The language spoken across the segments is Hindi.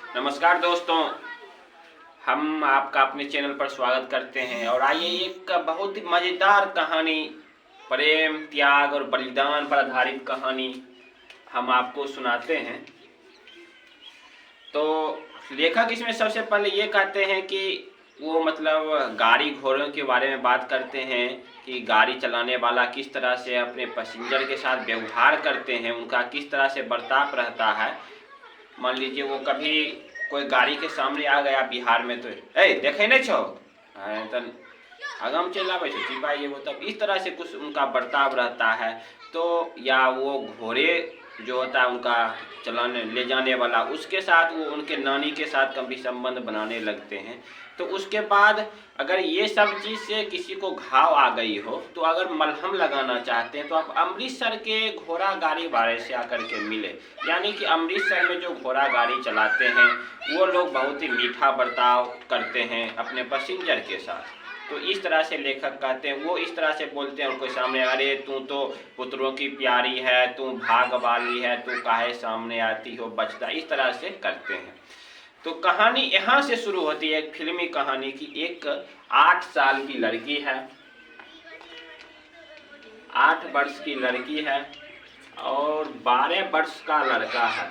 नमस्कार दोस्तों, हम आपका अपने चैनल पर स्वागत करते हैं। और आइए एक बहुत ही मज़ेदार कहानी, प्रेम, त्याग और बलिदान पर आधारित कहानी हम आपको सुनाते हैं। तो लेखक इसमें सबसे पहले ये कहते हैं कि वो मतलब गाड़ी घोड़ों के बारे में बात करते हैं कि गाड़ी चलाने वाला किस तरह से अपने पैसेंजर के साथ व्यवहार करते हैं, उनका किस तरह से बर्ताव रहता है। मान लीजिए वो कभी कोई गाड़ी के सामने आ गया बिहार में, तो देखे नहीं छो तो आगम चल आवे छो चिपाई, वो तब इस तरह से कुछ उनका बर्ताव रहता है। तो या वो घोड़े जो होता है उनका चलाने ले जाने वाला, उसके साथ वो उनके नानी के साथ कभी संबंध बनाने लगते हैं। तो उसके बाद अगर ये सब चीज़ से किसी को घाव आ गई हो तो अगर मलहम लगाना चाहते हैं तो आप अमृतसर के घोड़ा गाड़ी वाले से आकर के मिले। यानी कि अमृतसर में जो घोड़ा गाड़ी चलाते हैं वो लोग बहुत ही मीठा बर्ताव करते हैं अपने पैसेंजर के साथ। तो इस तरह से लेखक कहते हैं, वो इस तरह से बोलते हैं उनको सामने, अरे तू तो पुत्रों की प्यारी है, तू भाग वाली है, तू काहे सामने आती हो बचता, इस तरह से करते हैं। तो कहानी यहाँ से शुरू होती है, एक फिल्मी कहानी की। एक 8 साल की लड़की है, 8 वर्ष की लड़की है और 12 वर्ष का लड़का है।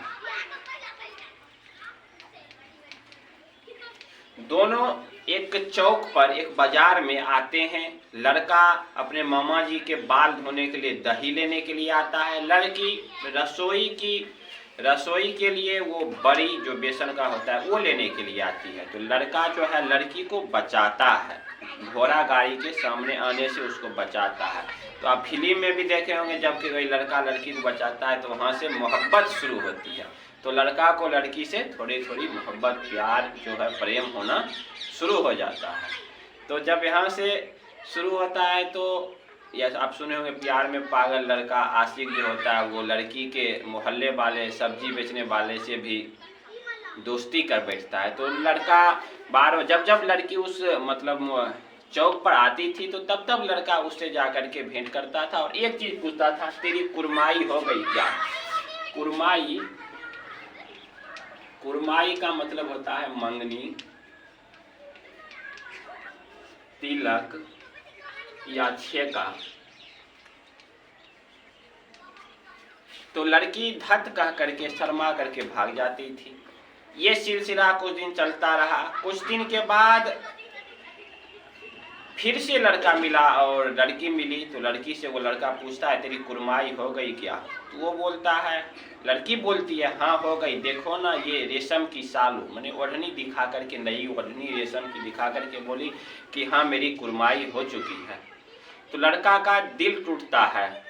दोनों एक चौक पर, एक बाजार में आते हैं। लड़का अपने मामा जी के बाल धोने के लिए दही लेने के लिए आता है। लड़की रसोई के लिए वो बड़ी जो बेसन का होता है वो लेने के लिए आती है। तो लड़का जो है लड़की को बचाता है, घोड़ा गाड़ी के सामने आने से उसको बचाता है। तो आप फिल्म में भी देखे होंगे, जब कि कोई लड़का लड़की को बचाता है तो वहाँ से मोहब्बत शुरू होती है। तो लड़का को लड़की से थोड़ी थोड़ी मोहब्बत, प्यार जो है, प्रेम होना शुरू हो जाता है। तो जब यहाँ से शुरू होता है तो या आप सुने होंगे, प्यार में पागल लड़का आशिक जो होता है वो लड़की के मोहल्ले वाले सब्जी बेचने वाले से भी दोस्ती कर बैठता है। तो लड़का जब लड़की उस मतलब चौक पर आती थी तो तब लड़का उससे जा कर के भेंट करता था और एक चीज पूछता था, तेरी कुरमाई हो गई क्या। कुरमाई का मतलब होता है मंगनी, तिलक या छेका। तो लड़की धत कह करके शर्मा करके भाग जाती थी। ये सिलसिला कुछ दिन चलता रहा। कुछ दिन के बाद फिर से लड़का मिला और लड़की मिली। तो लड़की से वो लड़का पूछता है, तेरी कुरमाई हो गई क्या। तो वो बोलता है, लड़की बोलती है, हाँ हो गई, देखो ना ये रेशम की सालू, मैंने ओढ़नी दिखा करके, नई ओढ़नी रेशम की दिखा करके बोली कि हाँ मेरी कुरमाई हो चुकी है। तो लड़का का दिल टूटता है।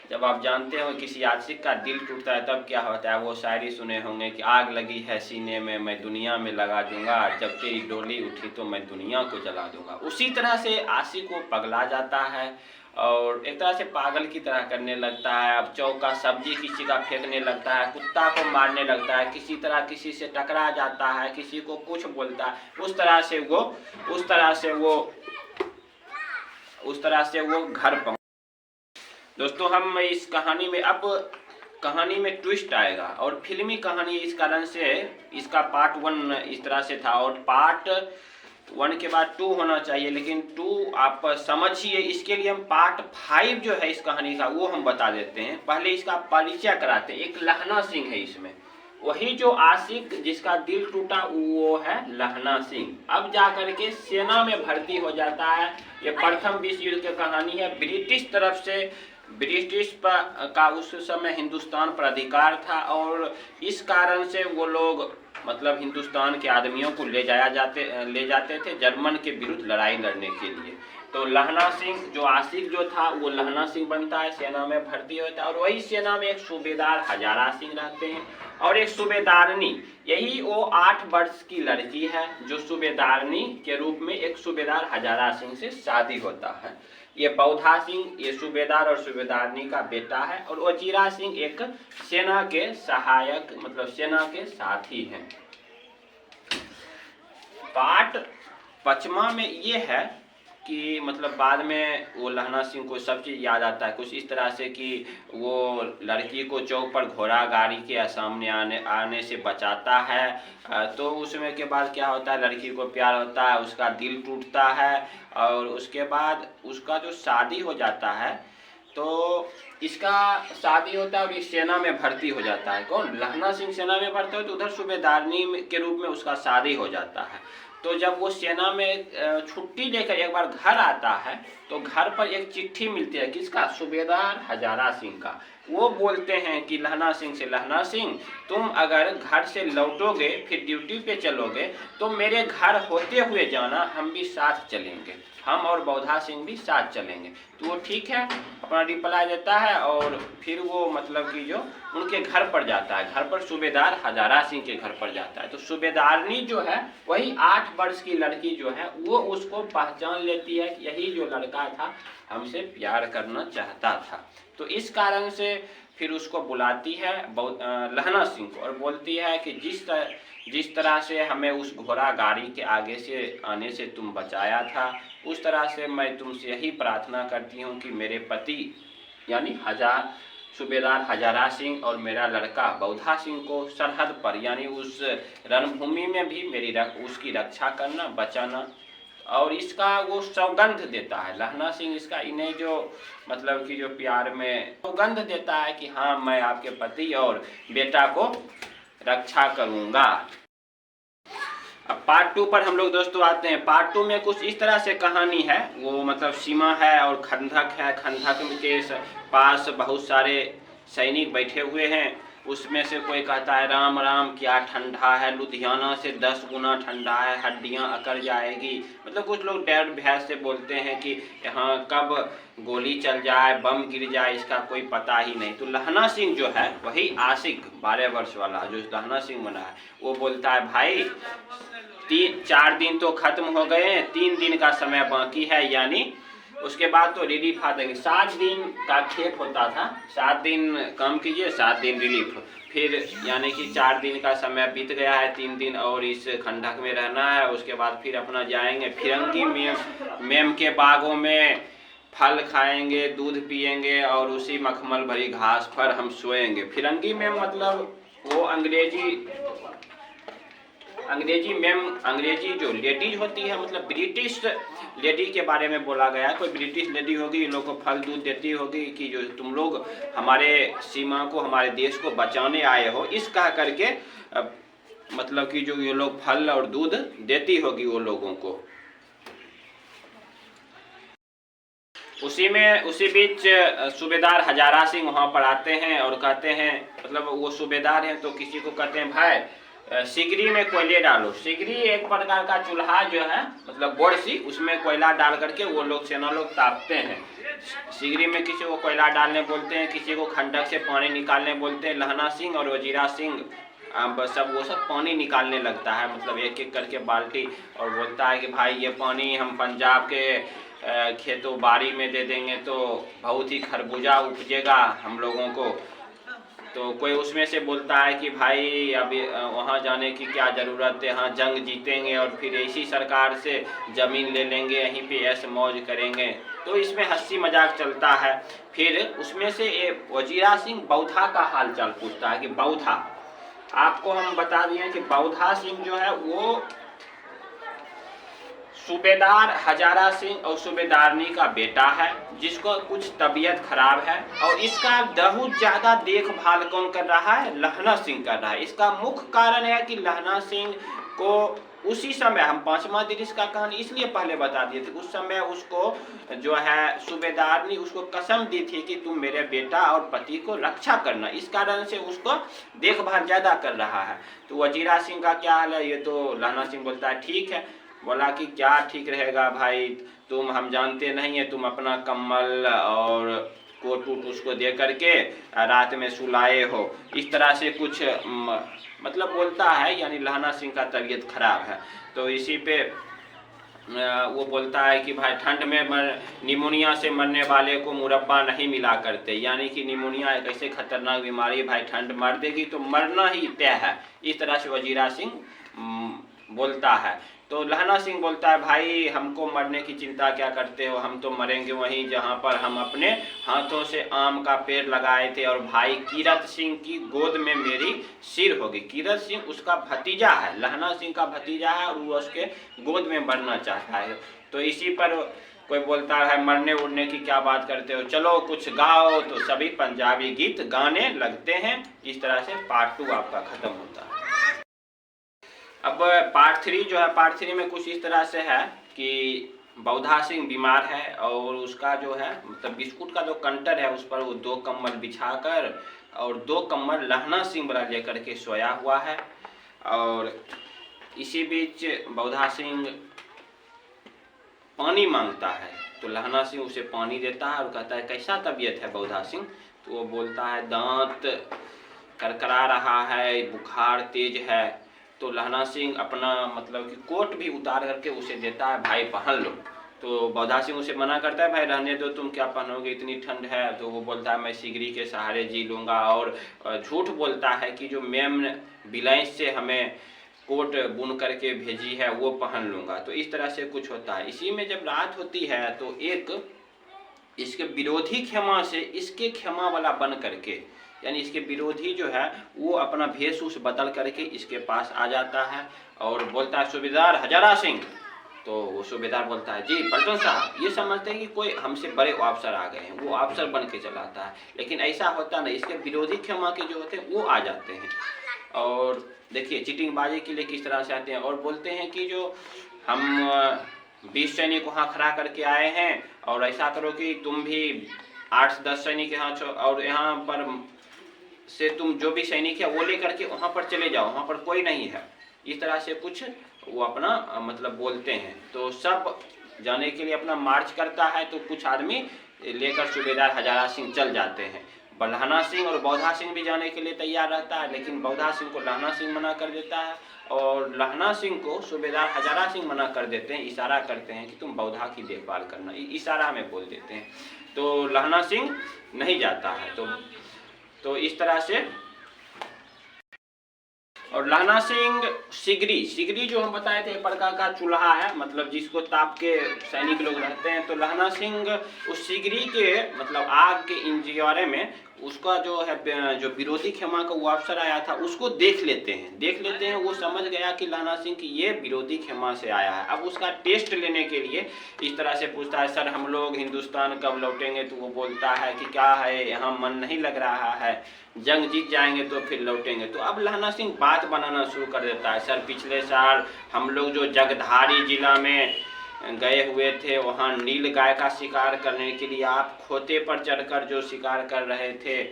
जब आप जानते हो किसी आशिक का दिल टूटता है तब क्या होता है, वो शायरी सुने होंगे कि आग लगी है सीने में मैं दुनिया में लगा दूंगा, जब तेरी डोली उठी तो मैं दुनिया को जला दूंगा। उसी तरह से आशिक वो पगला जाता है और एक तरह से पागल की तरह करने लगता है। अब चौक का सब्जी किसी का फेंकने लगता है, कुत्ता को मारने लगता है, किसी तरह किसी से टकरा जाता है, किसी को कुछ बोलता है। उस तरह से वो घर पहुंच। दोस्तों हम इस कहानी में, अब कहानी में ट्विस्ट आएगा और फिल्मी कहानी इस कारण से इसका पार्ट 1 इस तरह से था और पार्ट 1 के बाद 2 होना चाहिए, लेकिन 2 आप समझिए। इसके लिए हम पार्ट 5 जो है इस कहानी का वो हम बता देते हैं। पहले इसका परिचय कराते हैं। एक लहना सिंह है इसमें, वही जो आशिक जिसका दिल टूटा वो है लहना सिंह। अब जाकर के सेना में भर्ती हो जाता है। ये प्रथम विश्व युद्ध की कहानी है। ब्रिटिश का उस समय हिंदुस्तान पर अधिकार था और इस कारण से वो लोग मतलब हिंदुस्तान के आदमियों को ले जाते थे जर्मन के विरुद्ध लड़ाई लड़ने के लिए। तो लहना सिंह जो आशिक जो था वो लहना सिंह बनता है, सेना में भर्ती होता है। और वही सेना में एक सूबेदार हजारा सिंह रहते हैं और एक सूबेदारनी, यही वो 8 वर्ष की लड़की है जो सूबेदारनी के रूप में एक सूबेदार हजारा सिंह से शादी होता है। ये बौधा सिंह ये सूबेदार और सूबेदारनी का बेटा है और वजीरा सिंह एक सेना के सहायक मतलब सेना के साथी हैं। पार्ट 5वां में ये है कि मतलब बाद में वो लहना सिंह को सब चीज़ याद आता है, कुछ इस तरह से कि वो लड़की को चौक पर घोड़ा गाड़ी के सामने आने से बचाता है। तो उसमें के बाद क्या होता है, लड़की को प्यार होता है, उसका दिल टूटता है और उसके बाद उसका जो शादी हो जाता है, तो इसका शादी होता है और ये सेना में भर्ती हो जाता है। कौन? लहना सिंह सेना में भर्ती हो, तो उधर सूबेदारनी के रूप में उसका शादी हो जाता है। तो जब वो सेना में छुट्टी लेकर एक बार घर आता है, तो घर पर एक चिट्ठी मिलती है। किसका? सूबेदार हजारा सिंह का। वो बोलते हैं कि लहना सिंह से, लहना सिंह तुम अगर घर से लौटोगे फिर ड्यूटी पे चलोगे तो मेरे घर होते हुए जाना, हम भी साथ चलेंगे, हम और बौधा सिंह भी साथ चलेंगे। तो वो ठीक है अपना रिप्लाई देता है और फिर वो मतलब कि जो उनके घर पर जाता है, घर पर सूबेदार हजारा सिंह के घर पर जाता है। तो सूबेदारनी जो है वही 8 वर्ष की लड़की जो है वो उसको पहचान लेती है कि यही जो लड़का था हमसे प्यार करना चाहता था। तो इस कारण से फिर उसको बुलाती है लहना सिंह को और बोलती है कि जिस तरह से हमें उस घोड़ा गाड़ी के आगे से आने से तुम बचाया था, उस तरह से मैं तुमसे यही प्रार्थना करती हूँ कि मेरे पति यानी सूबेदार हजारा सिंह और मेरा लड़का बौधा सिंह को सरहद पर यानी उस रणभूमि में भी उसकी रक्षा करना, बचाना। और इसका वो सौगंध देता है लहना सिंह, इसका इन्हें जो मतलब कि जो प्यार में सौगंध देता है कि हाँ मैं आपके पति और बेटा को रक्षा करूँगा। अब पार्ट 2 पर हम लोग दोस्तों आते हैं। पार्ट 2 में कुछ इस तरह से कहानी है, वो मतलब सीमा है और खंडक है, खंडक के पास बहुत सारे सैनिक बैठे हुए हैं। उसमें से कोई कहता है राम राम क्या ठंडा है, लुधियाना से 10 गुना ठंडा है, हड्डियां अकड़ जाएगी। मतलब कुछ लोग डर भय से बोलते हैं कि यहाँ कब गोली चल जाए, बम गिर जाए, इसका कोई पता ही नहीं। तो लहना सिंह जो है वही आशिक 12 वर्ष वाला जो लहना सिंह बना है, वो बोलता है भाई 4 दिन तो खत्म हो गए हैं, 3 दिन का समय बाकी है, यानी उसके बाद तो रिलीफ आ देंगे। 7 दिन का खेप होता था, 7 दिन काम कीजिए 7 दिन रिलीफ, फिर यानी कि 4 दिन का समय बीत गया है, 3 दिन और इस खंडक में रहना है। उसके बाद फिर अपना जाएंगे फिरंगी मेम के बागों में, फल खाएंगे, दूध पिएंगे और उसी मखमल भरी घास पर हम सोएंगे। फिरंगी मेम मतलब वो अंग्रेजी जो लेडीज होती है, मतलब ब्रिटिश लेडी के बारे में बोला गया है। कोई ब्रिटिश लेडी होगी, इन लोग को फल दूध देती होगी कि जो तुम लोग हमारे सीमा को, हमारे देश को बचाने आए हो, इस कह करके मतलब कि जो ये लोग फल और दूध देती होगी वो लोगों को। उसी बीच सूबेदार हजारा सिंह वहाँ पर आते हैं और कहते हैं, मतलब वो सूबेदार हैं तो किसी को कहते हैं भाई सिगरी में कोयले डालो। सिगरी एक प्रकार का चूल्हा जो है, मतलब बोरसी, उसमें कोयला डाल करके वो लोग सेना लोग तापते हैं। सिगरी में किसी को कोयला डालने बोलते हैं, किसी को खंडक से पानी निकालने बोलते हैं। लहना सिंह और वजीरा सिंह वो सब पानी निकालने लगता है, मतलब एक एक करके बाल्टी, और बोलता है कि भाई ये पानी हम पंजाब के खेतों बाड़ी में दे देंगे तो बहुत ही खरबूजा उपजेगा हम लोगों को। तो कोई उसमें से बोलता है कि भाई अभी वहाँ जाने की क्या ज़रूरत है, हाँ जंग जीतेंगे और फिर इसी सरकार से ज़मीन ले लेंगे, यहीं पे ऐश मौज करेंगे। तो इसमें हंसी मजाक चलता है। फिर उसमें से वजीरा सिंह बौधा का हाल चाल पूछता है कि बौधा, आपको हम बता दिए कि बौधा सिंह जो है वो सूबेदार हजारा सिंह और सूबेदारनी का बेटा है, जिसको कुछ तबीयत खराब है और इसका बहुत ज़्यादा देखभाल कौन कर रहा है? लहना सिंह कर रहा है। इसका मुख्य कारण है कि लहना सिंह को उसी समय, हम 5वां दिन इसका कहानी इसलिए पहले बता दिए थे, उस समय उसको जो है सूबेदारनी उसको कसम दी थी कि तुम मेरे बेटा और पति को रक्षा करना, इस कारण से उसको देखभाल ज़्यादा कर रहा है। तो वजीरा सिंह का क्या हाल है? ये तो लहना सिंह बोलता है ठीक है। बोला कि क्या ठीक रहेगा भाई, तुम हम जानते नहीं है, तुम अपना कम्बल और कोट वोट उसको दे करके रात में सुलाए हो, इस तरह से कुछ मतलब बोलता है, यानी लहना सिंह का तबीयत खराब है। तो इसी पे वो बोलता है कि भाई ठंड में निमोनिया से मरने वाले को मुरब्बा नहीं मिला करते, यानी कि निमोनिया एक ऐसे खतरनाक बीमारी, भाई ठंड मर देगी तो मरना ही तय है। इस तरह से वजीरा सिंह बोलता है। तो लहना सिंह बोलता है भाई हमको मरने की चिंता क्या करते हो, हम तो मरेंगे वहीं जहाँ पर हम अपने हाथों से आम का पेड़ लगाए थे और भाई कीरत सिंह की गोद में मेरी सिर होगी। कीरत सिंह उसका भतीजा है, लहना सिंह का भतीजा है और वो उसके गोद में मरना चाहता है। तो इसी पर कोई बोलता है मरने उड़ने की क्या बात करते हो, चलो कुछ गाओ। तो सभी पंजाबी गीत गाने लगते हैं। इस तरह से पार्ट 2 आपका खत्म होता है। अब पार्ट 3 जो है, पार्ट 3 में कुछ इस तरह से है कि बौधा सिंह बीमार है और उसका जो है मतलब बिस्कुट का जो कंटर है उस पर वो 2 कम्बल बिछाकर और 2 कम्बल लहना सिंह वाला लेकर के सोया हुआ है। और इसी बीच बौधा सिंह पानी मांगता है तो लहना सिंह उसे पानी देता है और कहता है कैसा तबीयत है बौधा सिंह। तो वो बोलता है दांत करकरा रहा है, बुखार तेज है। तो लहना सिंह अपना मतलब कि कोट भी उतार करके उसे देता है, भाई पहन लो। तो बौधा सिंह उसे मना करता है, भाई रहने दो, तुम क्या पहनोगे, इतनी ठंड है। तो वो बोलता है मैं सिगरी के सहारे जी लूँगा और झूठ बोलता है कि जो मैम बिलाइस से हमें कोट बुन करके भेजी है वो पहन लूँगा। तो इस तरह से कुछ होता है। इसी में जब रात होती है तो एक इसके विरोधी खेमा से इसके खेमा वाला बन करके, यानी इसके विरोधी जो है वो अपना वेशभूष बदल करके इसके पास आ जाता है और बोलता है सूबेदार हजारा सिंह। तो वो सूबेदार बोलता है जी पलटन साहब। ये समझते हैं कि कोई हमसे बड़े अफसर आ गए हैं, वो अफसर बन के चलाता है, लेकिन ऐसा होता नहीं। इसके विरोधी खेमा के जो होते हैं वो आ जाते हैं और देखिए चीटिंगबाजी के लिए किस तरह से आते हैं और बोलते हैं कि जो हम 20 सैनिक वहाँ खड़ा करके आए हैं और ऐसा करो कि तुम भी 8-10 सैनिक यहाँ और यहाँ पर से तुम जो भी सैनिक है वो लेकर के वहाँ पर चले जाओ, वहाँ पर कोई नहीं है। इस तरह से कुछ वो अपना मतलब बोलते हैं। तो सब जाने के लिए अपना मार्च करता है तो कुछ आदमी लेकर सूबेदार हजारा सिंह चल जाते हैं। लहना सिंह और बौधा सिंह भी जाने के लिए तैयार रहता है, लेकिन बौधा सिंह को लहना सिंह मना कर देता है और लहना सिंह को सूबेदार हजारा सिंह मना कर देते हैं। इशारा करते हैं कि तुम बौधा की देखभाल करना, इशारा में बोल देते हैं। तो लहना सिंह नहीं जाता है। तो इस तरह से और लहना सिंह सिगरी जो हम बताए थे प्रकार का चूल्हा है, मतलब जिसको ताप के सैनिक लोग रहते हैं। तो लहना सिंह उस सिगरी के मतलब आग के इंजरे में उसका जो है जो विरोधी खेमा का वो अफसर आया था उसको देख लेते हैं। वो समझ गया कि लहना सिंह की ये विरोधी खेमा से आया है। अब उसका टेस्ट लेने के लिए इस तरह से पूछता है सर हम लोग हिंदुस्तान कब लौटेंगे। तो वो बोलता है कि क्या है यहाँ मन नहीं लग रहा है, जंग जीत जाएंगे तो फिर लौटेंगे। तो अब लहना सिंह बात बनाना शुरू कर देता है, सर पिछले साल हम लोग जो जगधारी जिला में गए हुए थे वहाँ नील गाय का शिकार करने के लिए आप खोते पर चढ़कर जो शिकार कर रहे थे,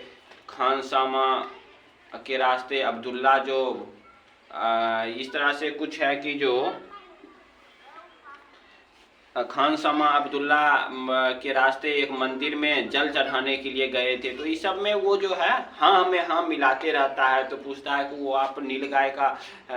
खानसामा के रास्ते अब्दुल्ला जो इस तरह से कुछ है कि जो खानसामा अब्दुल्ला के रास्ते एक मंदिर में जल चढ़ाने के लिए गए थे। तो इस सब में वो जो है हाँ में हाँ मिलाते रहता है। तो पूछता है कि वो आप नीलगाय का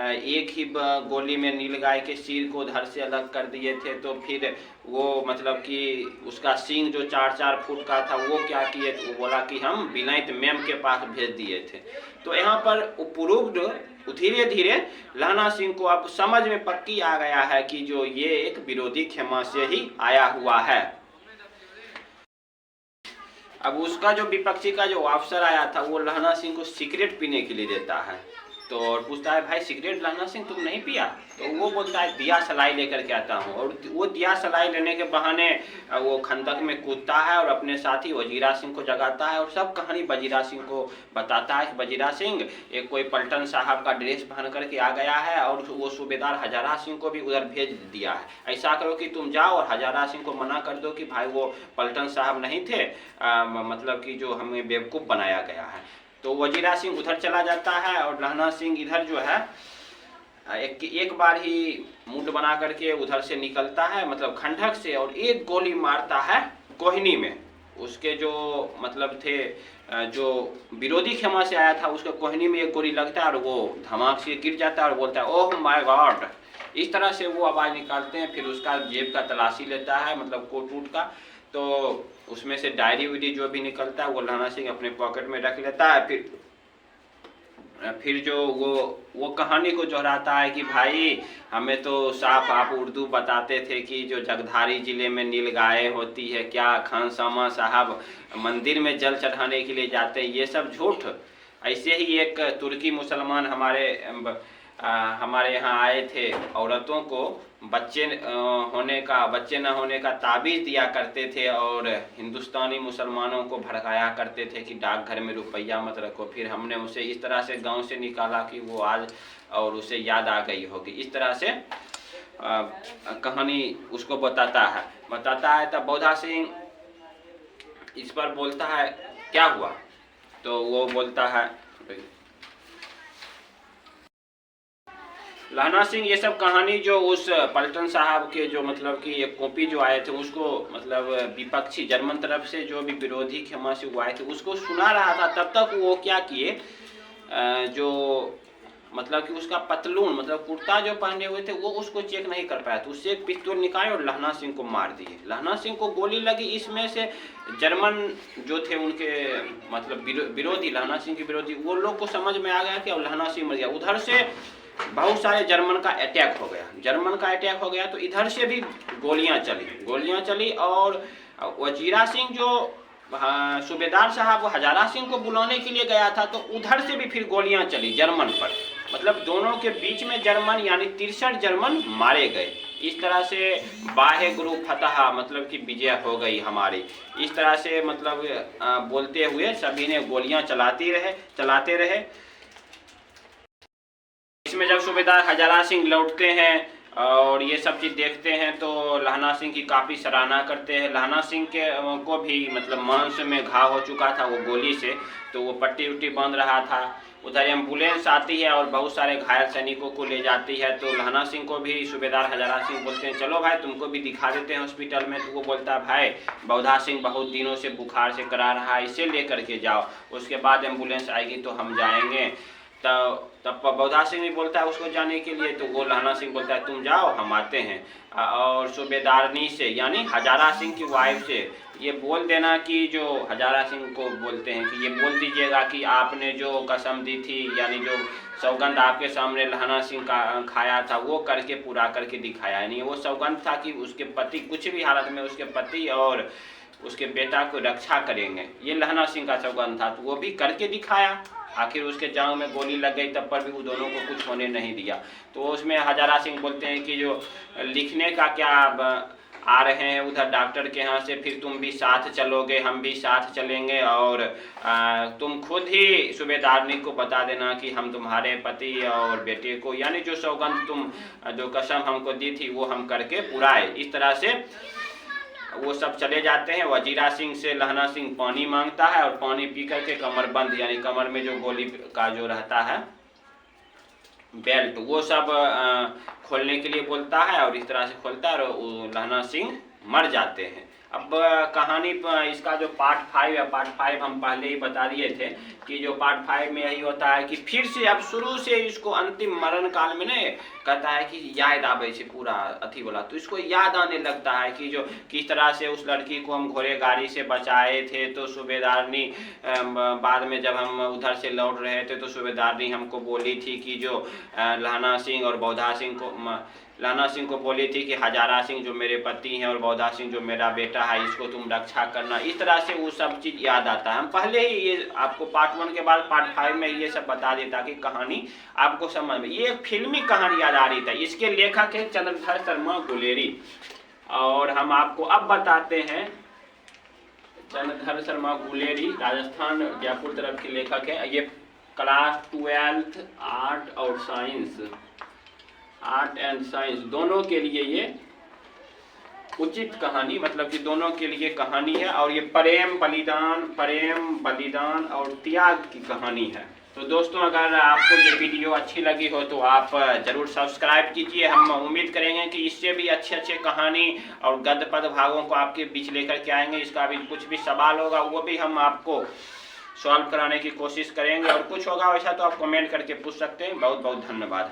एक ही गोली में नीलगाय के सिर को धड़ से अलग कर दिए थे, तो फिर वो मतलब कि उसका सींग जो 4-4 फुट का था वो क्या किए। तो वो बोला कि हम विलायत मैम के पास भेज दिए थे। तो यहाँ पर उपरोक्त धीरे धीरे लहना सिंह को अब समझ में पक्की आ गया है कि जो ये एक विरोधी खेमा से ही आया हुआ है। अब उसका जो विपक्षी का जो अफसर आया था वो लहना सिंह को सिगरेट पीने के लिए देता है। तो और पूछता है भाई सिगरेट लहना सिंह तुम नहीं पिया। तो वो बोलता है दिया सलाई लेकर के आता हूँ। और वो दिया सलाई लेने के बहाने वो खंदक में कूदता है और अपने साथी वजीरा सिंह को जगाता है और सब कहानी वजीरा सिंह को बताता है कि वजीरा सिंह एक कोई पलटन साहब का ड्रेस पहन करके आ गया है और वो सूबेदार हजारा सिंह को भी उधर भेज दिया है। ऐसा करो कि तुम जाओ और हजारा सिंह को मना कर दो कि भाई वो पलटन साहब नहीं थे, मतलब कि जो हमें बेवकूफ़ बनाया गया है। तो वजीरा सिंह उधर चला जाता है और लहना सिंह इधर जो है एक बार ही मूड बना करके उधर से निकलता है, मतलब खंडक से, और एक गोली मारता है कोहनी में। उसके जो मतलब थे जो विरोधी खेमा से आया था उसके कोहनी में एक गोली लगता है और वो धमाक से गिर जाता है और बोलता है ओह माय गॉड। इस तरह से वो आवाज़ निकालते हैं। फिर उसका जेब का तलाशी लेता है, मतलब कोट वूट का। तो उसमें से डायरी वायरी जो भी निकलता है वो लहना सिंह अपने पॉकेट में रख लेता है। फिर फिर जो वो कहानी को दोहराता है कि भाई हमें तो साफ आप उर्दू बताते थे कि जो जगधारी जिले में नीलगाय होती है, क्या खानसामा साहब मंदिर में जल चढ़ाने के लिए जाते हैं, ये सब झूठ। ऐसे ही एक तुर्की मुसलमान हमारे यहाँ आए थे, औरतों को बच्चे न होने का ताबीज़ दिया करते थे और हिंदुस्तानी मुसलमानों को भड़काया करते थे कि डाकघर में रुपया मत रखो। फिर हमने उसे इस तरह से गांव से निकाला कि वो आज और उसे याद आ गई होगी। इस तरह से कहानी उसको बताता है। तब बौधा सिंह इस पर बोलता है क्या हुआ, तो वो बोलता है लहना सिंह ये सब कहानी जो उस पलटन साहब के जो मतलब कि एक कॉपी जो आए थे उसको मतलब विपक्षी जर्मन तरफ से जो भी विरोधी क्षमा से वो आए थे उसको सुना रहा था। तब तक वो क्या किए, जो मतलब कि उसका पतलून मतलब कुर्ता जो पहने हुए थे वो उसको चेक नहीं कर पाया, तो उससे एक पिस्तौल निकाले और लहना सिंह को मार दिए। लहना सिंह को गोली लगी, इसमें से जर्मन जो थे उनके मतलब विरोधी, लहना सिंह के विरोधी, वो लोग को समझ में आ गया कि अब लहना सिंह मर गया। उधर से बहुत सारे जर्मन का अटैक हो गया तो इधर से भी गोलियां चली और वजीरा सिंह जो सूबेदार साहब वो हजारा सिंह को बुलाने के लिए गया था, तो उधर से भी फिर गोलियां चली जर्मन पर। मतलब दोनों के बीच में जर्मन यानी 63 जर्मन मारे गए। इस तरह से बाहे गुरु फतह मतलब कि विजय हो गई हमारी। इस तरह से मतलब बोलते हुए सभी ने गोलियां चलाते रहे। इसमें जब सूबेदार हजारा सिंह लौटते हैं और ये सब चीज़ देखते हैं तो लहना सिंह की काफ़ी सराहना करते हैं। लहना सिंह के को भी मतलब मांस में घाव हो चुका था वो गोली से, तो वो पट्टी उट्टी बांध रहा था। उधर एम्बुलेंस आती है और बहुत सारे घायल सैनिकों को ले जाती है, तो लहना सिंह को भी सूबेदार हजारा सिंह बोलते हैं चलो भाई तुमको भी दिखा देते हैं हॉस्पिटल में। तो वो बोलता है भाई बौधा सिंह बहुत दिनों से बुखार से करा रहा है, इसे लेकर के जाओ, उसके बाद एम्बुलेंस आएगी तो हम जाएंगे। तब बौधा सिंह भी बोलता है उसको जाने के लिए, तो वो लहना सिंह बोलता है तुम जाओ हम आते हैं। और सूबेदारनी से यानी हजारा सिंह की वाइफ से ये बोल देना कि जो हजारा सिंह को बोलते हैं कि ये बोल दीजिएगा कि आपने जो कसम दी थी यानी जो सौगंध आपके सामने लहना सिंह का खाया था वो करके पूरा करके दिखाया। यानी वो सौगंध था कि उसके पति कुछ भी हालत में उसके पति और उसके बेटा को रक्षा करेंगे, ये लहना सिंह का सौगंध था, तो वो भी करके दिखाया। आखिर उसके जांग में गोली लग गई तब पर भी वो दोनों को कुछ होने नहीं दिया। तो उसमें हजारा सिंह बोलते हैं कि जो लिखने का क्या आ रहे हैं उधर डॉक्टर के यहाँ से, फिर तुम भी साथ चलोगे हम भी साथ चलेंगे और तुम खुद ही सूबेदारनी को बता देना कि हम तुम्हारे पति और बेटे को यानी जो सौगंध तुम जो कसम हमको दी थी वो हम करके पुराए। इस तरह से वो सब चले जाते हैं। वजीरा सिंह से लहना सिंह पानी मांगता है और पानी पी करके कमर बंद यानी कमर में जो गोली का जो रहता है बेल्ट वो सब खोलने के लिए बोलता है और इस तरह से खोलता है और लहना सिंह मर जाते हैं। अब कहानी इसका जो पार्ट 5 है, पार्ट 5 हम पहले ही बता दिए थे कि जो पार्ट 5 में यही होता है कि फिर से अब शुरू से इसको अंतिम मरण काल में नहीं कहता है कि याद आवे से पूरा अथी वाला, तो इसको याद आने लगता है कि जो किस तरह से उस लड़की को हम घोड़े गाड़ी से बचाए थे। तो सूबेदारनी बाद में जब हम उधर से लौट रहे थे तो सूबेदारनी हमको बोली थी कि जो लहना सिंह और बौधा सिंह को लहना सिंह को बोली थी कि हजारा सिंह जो मेरे पति हैं और बौधा सिंह जो मेरा बेटा है इसको तुम रक्षा करना। इस तरह से वो सब चीज़ याद आता है। हम पहले ही ये आपको पार्ट 1 के बाद पार्ट 5 में ये सब बता देता कि कहानी आपको समझ में, ये एक फिल्मी कहानी याद आ रही था। इसके लेखक है चंद्रधर शर्मा गुलेरी और हम आपको अब बताते हैं चंद्रधर शर्मा गुलेरी राजस्थान जयपुर तरफ के लेखक है। ये क्लास 12 आर्ट एंड साइंस दोनों के लिए ये उचित कहानी मतलब कि दोनों के लिए कहानी है और ये प्रेम बलिदान और त्याग की कहानी है। तो दोस्तों अगर आपको ये वीडियो अच्छी लगी हो तो आप ज़रूर सब्सक्राइब कीजिए। हम उम्मीद करेंगे कि इससे भी अच्छे कहानी और गद्य पद भागों को आपके बीच लेकर के आएंगे। इसका भी कुछ भी सवाल होगा वो भी हम आपको सॉल्व कराने की कोशिश करेंगे और कुछ होगा वैसा तो आप कमेंट करके पूछ सकते हैं। बहुत बहुत धन्यवाद।